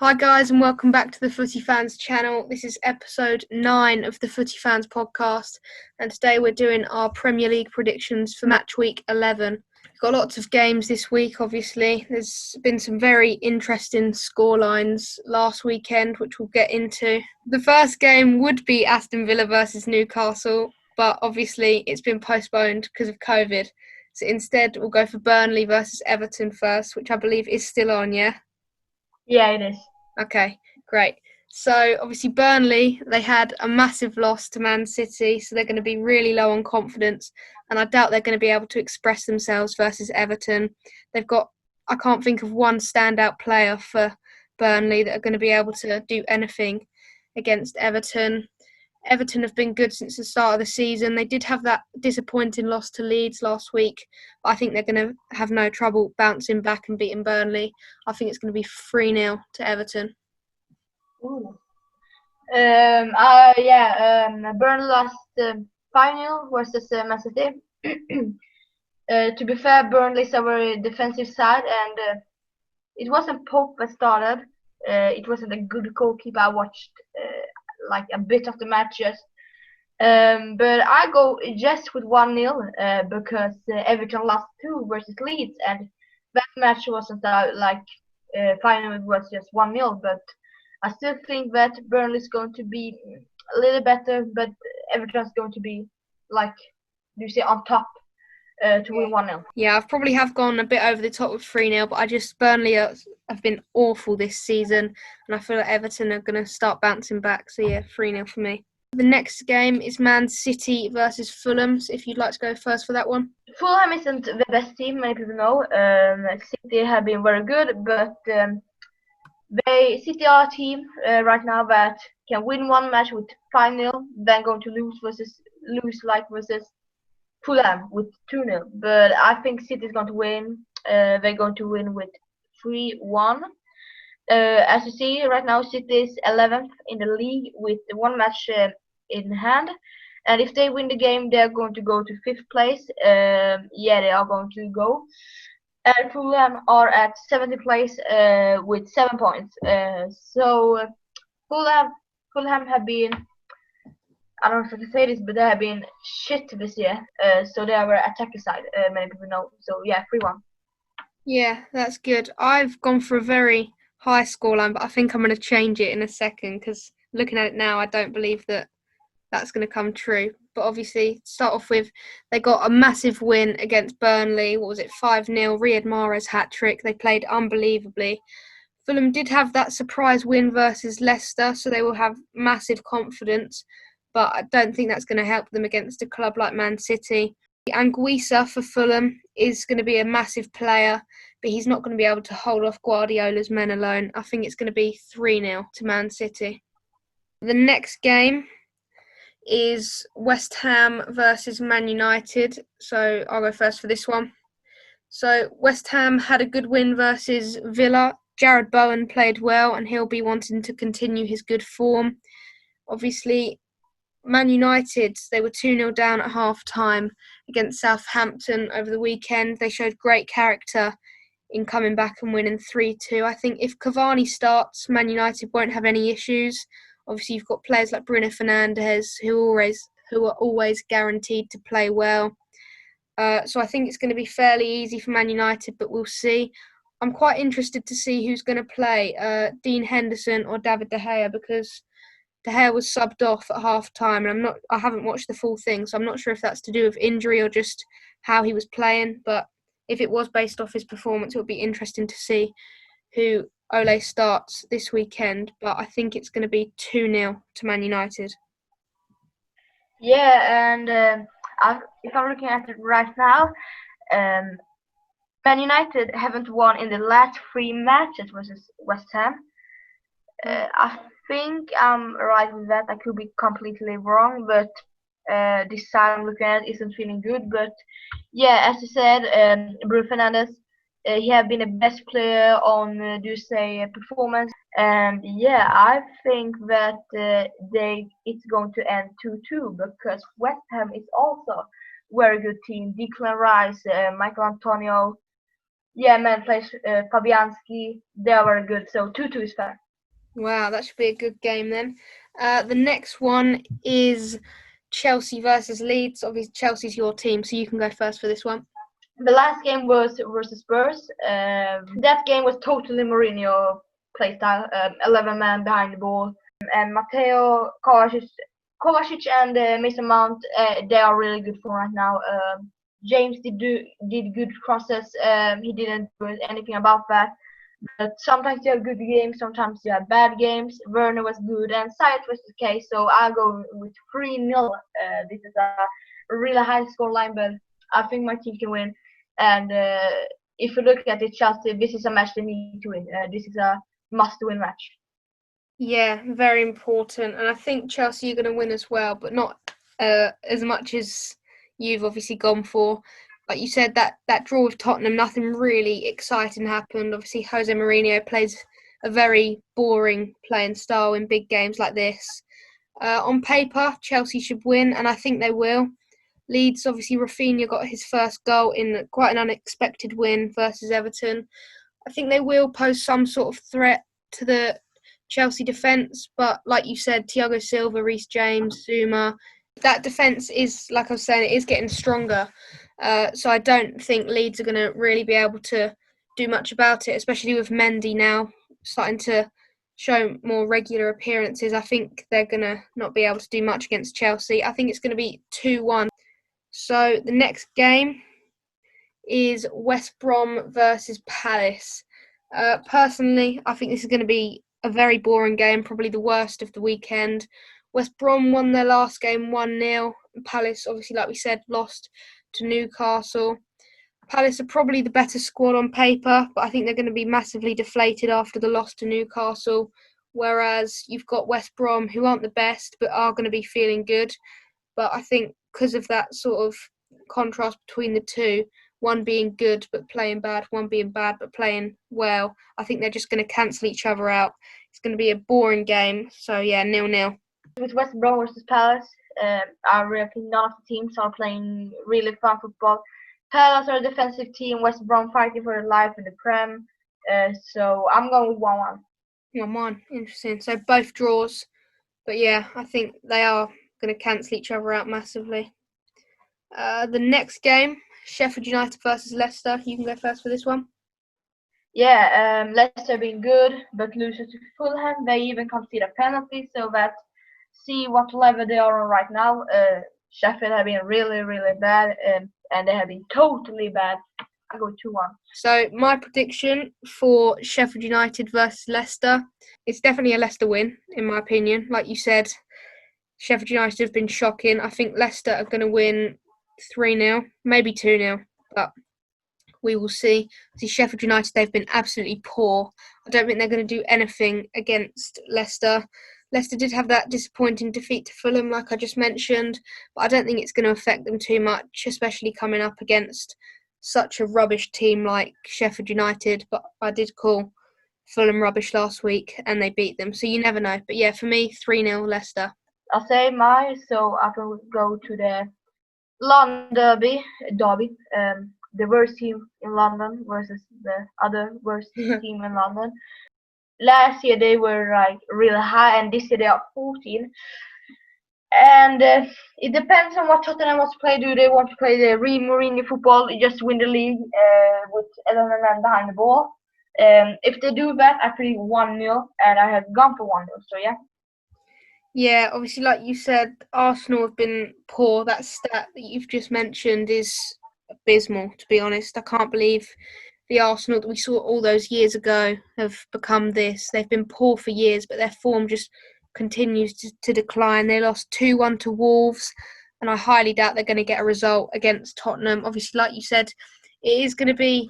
Hi guys and welcome back to the Footy Fans channel. This is episode 9 of the Footy Fans podcast, and today we're doing our Premier League predictions for match week 11. We've got lots of games this week, obviously. There's been some very interesting scorelines last weekend, which we'll get into. The first game would be Aston Villa versus Newcastle, but obviously it's been postponed because of COVID. So instead we'll go for Burnley versus Everton first, which I believe is still on, yeah? Yeah, it is. Okay, great. So obviously Burnley, they had a massive loss to Man City, so they're going to be really low on confidence, and I doubt they're going to be able to express themselves versus Everton. I can't think of one standout player for Burnley that are going to be able to do anything against Everton. Everton have been good since the start of the season. They did have that disappointing loss to Leeds last week, but I think they're going to have no trouble bouncing back and beating Burnley. I think it's going to be 3-0 to Everton. Ooh. Burnley lost 5-0 versus Man City. To be fair, Burnley's a very defensive side, and it wasn't Pope that started. It wasn't a good goalkeeper. I watched like a bit of the matches. But I go just with 1-0 because Everton lost 2 versus Leeds, and that match wasn't final. It was just 1-0. But I still think that Burnley's going to be a little better, but Everton's going to be on top to win 1-0. Yeah, I've probably gone a bit over the top with 3-0, but Burnley have been awful this season, and I feel like Everton are going to start bouncing back. So yeah, 3-0 for me. The next game is Man City versus Fulham. So if you'd like to go first for that one. Fulham isn't the best team, many people know. City have been very good, but City are a team right now that can win one match with 5-0, then going to lose versus Fulham with 2-0. But I think City is going to win. They're going to win with 3-1. As you see right now, City is 11th in the league with one match in hand. And if they win the game, they're going to go to 5th place. They are going to go. And Fulham are at 70th place with 7 points. Fulham have been, I don't know if I can say this, but they have been shit this year. So they are an attacker side, many people know. So yeah, 3-1. Yeah, that's good. I've gone for a very high scoreline, but I think I'm going to change it in a second because looking at it now, I don't believe that that's going to come true. But obviously, start off with, they got a massive win against Burnley. What was it, 5-0? Riyad Mahrez hat-trick. They played unbelievably. Fulham did have that surprise win versus Leicester, so they will have massive confidence. But I don't think that's going to help them against a club like Man City. Anguissa for Fulham is going to be a massive player, but he's not going to be able to hold off Guardiola's men alone. I think it's going to be 3-0 to Man City. The next game is West Ham versus Man United. So I'll go first for this one. So West Ham had a good win versus Villa. Jared Bowen played well, and he'll be wanting to continue his good form. Obviously, Man United, they were 2-0 down at half-time against Southampton over the weekend. They showed great character in coming back and winning 3-2. I think if Cavani starts, Man United won't have any issues. Obviously, you've got players like Bruno Fernandes who are always guaranteed to play well. So I think it's going to be fairly easy for Man United, but we'll see. I'm quite interested to see who's going to play, Dean Henderson or David De Gea, because De Gea was subbed off at half-time, and I haven't watched the full thing, so I'm not sure if that's to do with injury or just how he was playing. But if it was based off his performance, it would be interesting to see who Ole starts this weekend. But I think it's going to be 2-0 to Man United. Yeah, and if I'm looking at it right now, Man United haven't won in the last 3 matches versus West Ham. I think I'm right with that. I could be completely wrong, but this side I'm looking at isn't feeling good. But yeah, as you said, Bruno Fernandes, he have been the best player on performance, and yeah, I think that it's going to end 2-2 because West Ham is also a very good team. Declan Rice, Michael Antonio, man plays Fabianski. They are very good, so 2-2 is fair. Wow, that should be a good game then. The next one is Chelsea versus Leeds. Obviously, Chelsea's your team, so you can go first for this one. The last game was versus Spurs. That game was totally Mourinho playstyle. 11 men behind the ball, and Matteo Kovacic and Mason Mount. They are really good for right now. James did good crosses. He didn't do anything about that. But sometimes you have good games, sometimes you have bad games. Werner was good, and Said was okay. So I'll go with 3-0. This is a really high score line, but I think my team can win. And if you look at it, Chelsea, this is a match they need to win. This is a must-win match. Yeah, very important. And I think Chelsea are going to win as well, but not as much as you've obviously gone for. Like you said, that draw with Tottenham, nothing really exciting happened. Obviously, Jose Mourinho plays a very boring playing style in big games like this. On paper, Chelsea should win, and I think they will. Leeds, obviously, Rafinha got his first goal in quite an unexpected win versus Everton. I think they will pose some sort of threat to the Chelsea defence, but like you said, Thiago Silva, Reece James, Zuma, that defence is, like I was saying, it is getting stronger. So I don't think Leeds are going to really be able to do much about it, especially with Mendy now starting to show more regular appearances. I think they're going to not be able to do much against Chelsea. I think it's going to be 2-1. So the next game is West Brom versus Palace. Personally, I think this is going to be a very boring game, probably the worst of the weekend. West Brom won their last game 1-0. Palace, obviously, like we said, lost to Newcastle. Palace are probably the better squad on paper, but I think they're going to be massively deflated after the loss to Newcastle. Whereas you've got West Brom, who aren't the best, but are going to be feeling good. But I think because of that sort of contrast between the two, one being good but playing bad, one being bad but playing well, I think they're just going to cancel each other out. It's going to be a boring game. So, yeah, 0-0. With West Brom versus Palace, I really think none of the teams are playing really fun football. Palace are a defensive team, West Brom fighting for their life in the Prem. So I'm going with 1-1. 1-1. Interesting. So both draws. But, yeah, I think they are going to cancel each other out massively. The next game, Sheffield United versus Leicester. You can go first for this one. Yeah, Leicester been good, but loses to Fulham. They even concede a penalty, so that see what level they are on right now. Sheffield have been really, really bad, and they have been totally bad. I go 2-1. So my prediction for Sheffield United versus Leicester, it's definitely a Leicester win, in my opinion. Like you said, Sheffield United have been shocking. I think Leicester are going to win 3-0, maybe 2-0, but we will see. See, Sheffield United, they've been absolutely poor. I don't think they're going to do anything against Leicester. Leicester did have that disappointing defeat to Fulham, like I just mentioned, but I don't think it's going to affect them too much, especially coming up against such a rubbish team like Sheffield United. But I did call Fulham rubbish last week and they beat them, so you never know. But yeah, for me, 3-0 Leicester. I'll say mine, so I can go to the London derby. The worst team in London versus the other worst team in London. Last year they were like really high, and this year they are 14. And it depends on what Tottenham wants to play. Do they want to play the real Mourinho football, just win the league with 11 men behind the ball? If they do that, I predict 1-0, and I have gone for 1-0. So yeah. Yeah, obviously, like you said, Arsenal have been poor. That stat that you've just mentioned is abysmal, to be honest. I can't believe the Arsenal that we saw all those years ago have become this. They've been poor for years, but their form just continues to decline. They lost 2-1 to Wolves, and I highly doubt they're going to get a result against Tottenham. Obviously, like you said, it is going to be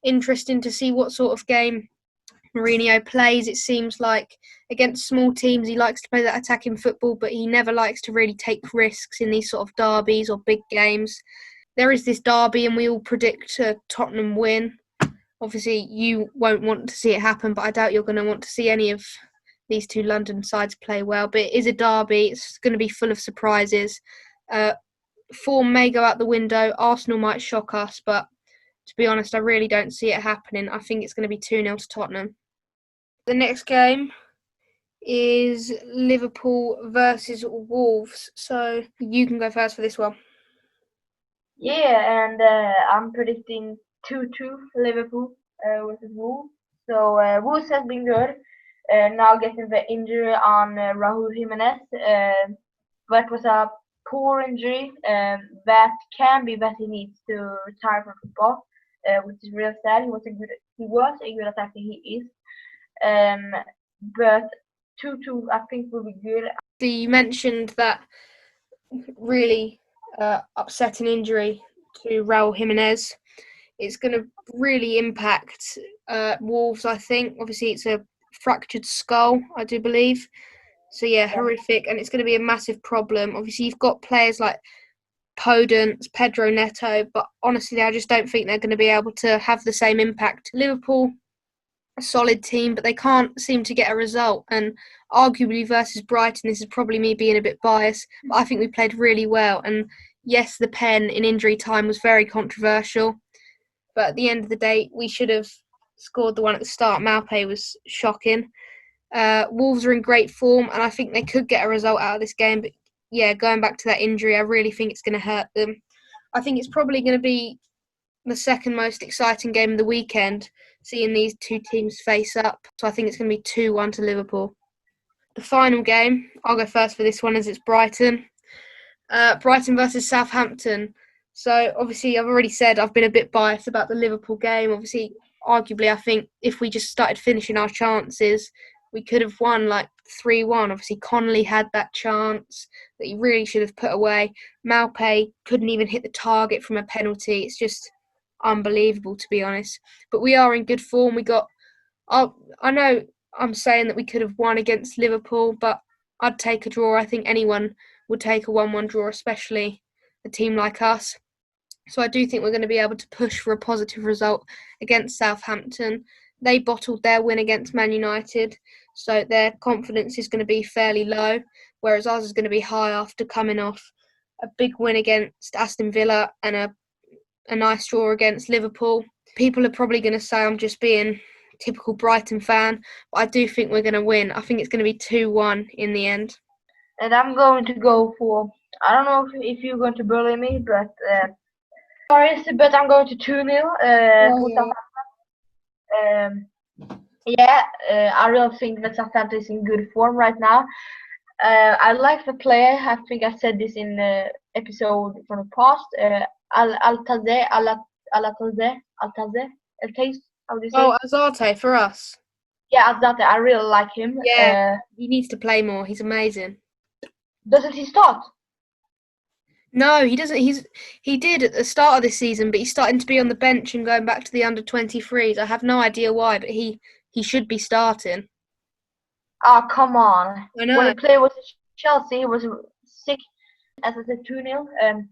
interesting to see what sort of game Mourinho plays. It seems like against small teams he likes to play that attacking football, but he never likes to really take risks in these sort of derbies or big games. There is this derby and we all predict a Tottenham win. Obviously you won't want to see it happen, but I doubt you're going to want to see any of these two London sides play well. But it is a derby. It's going to be full of surprises. Form may go out the window. Arsenal might shock us, but to be honest, I really don't see it happening. I think it's going to be 2-0 to Tottenham. The next game is Liverpool versus Wolves. So you can go first for this one. Yeah, and I'm predicting 2-2 Liverpool versus Wolves. So Wolves has been good. Now getting the injury on Raúl Jiménez. That was a poor injury. That can be that he needs to retire from football, which is real sad. He was a good attacker. He is. But 2-2, I think will be good. So you mentioned that really upsetting injury to Raúl Jiménez. It's going to really impact Wolves, I think. Obviously, it's a fractured skull, I do believe. So, yeah, horrific. And it's going to be a massive problem. Obviously, you've got players like Podence, Pedro Neto, but honestly, I just don't think they're going to be able to have the same impact. Liverpool, a solid team, but they can't seem to get a result. And arguably versus Brighton, this is probably me being a bit biased, but I think we played really well. And yes, the pen in injury time was very controversial, but at the end of the day, we should have scored the one at the start. Maupay was shocking. Wolves are in great form, and I think they could get a result out of this game. But yeah, going back to that injury, I really think it's going to hurt them. I think it's probably going to be the second most exciting game of the weekend, seeing these two teams face up. So I think it's going to be 2-1 to Liverpool. The final game, I'll go first for this one, as it's Brighton. Brighton versus Southampton. So obviously I've already said I've been a bit biased about the Liverpool game. Obviously, arguably, I think if we just started finishing our chances, we could have won like 3-1. Obviously, Connolly had that chance that he really should have put away. Maupay couldn't even hit the target from a penalty. It's just unbelievable, to be honest. But we are in good form. I know I'm saying that we could have won against Liverpool, but I'd take a draw. I think anyone would take a 1-1 draw, especially a team like us. So I do think we're going to be able to push for a positive result against Southampton. They bottled their win against Man United, so their confidence is going to be fairly low, whereas ours is going to be high after coming off a big win against Aston Villa and a nice draw against Liverpool. People are probably going to say I'm just being typical Brighton fan, but I do think we're going to win. I think it's going to be 2-1 in the end. And I'm going to go for, I don't know if you're going to bully me, but sorry, but I'm going to 2-0 for Southampton. I really think that Southampton is in good form right now. I like the player. I think I said this in the episode from the past. Altaze, how do you say? Oh, Azarte for us. Yeah, Altaze. I really like him. Yeah, he needs to play more. He's amazing. Doesn't he start? No, he doesn't. He did at the start of this season, but he's starting to be on the bench and going back to the under-23s. I have no idea why, but he should be starting. Oh, come on. I know. When he played with Chelsea, he was sick. As I said, 2-0.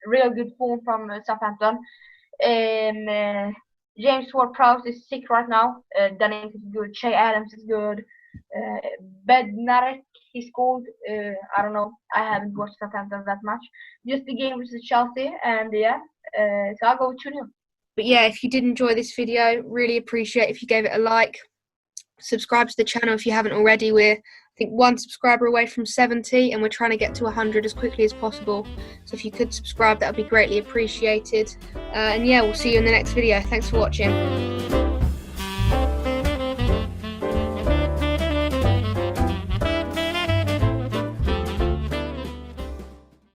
Real good form from Southampton. James Ward-Prowse is sick right now. Dennings is good. Che Adams is good. Bednarek, he scored. I don't know. I haven't watched Southampton that much. Just the game versus Chelsea, and so I'll go with 2-0. But yeah, if you did enjoy this video, really appreciate if you gave it a like. Subscribe to the channel if you haven't already. We're, I think, 1 subscriber away from 70, and we're trying to get to 100 as quickly as possible. So if you could subscribe, that would be greatly appreciated. And yeah, we'll see you in the next video. Thanks for watching.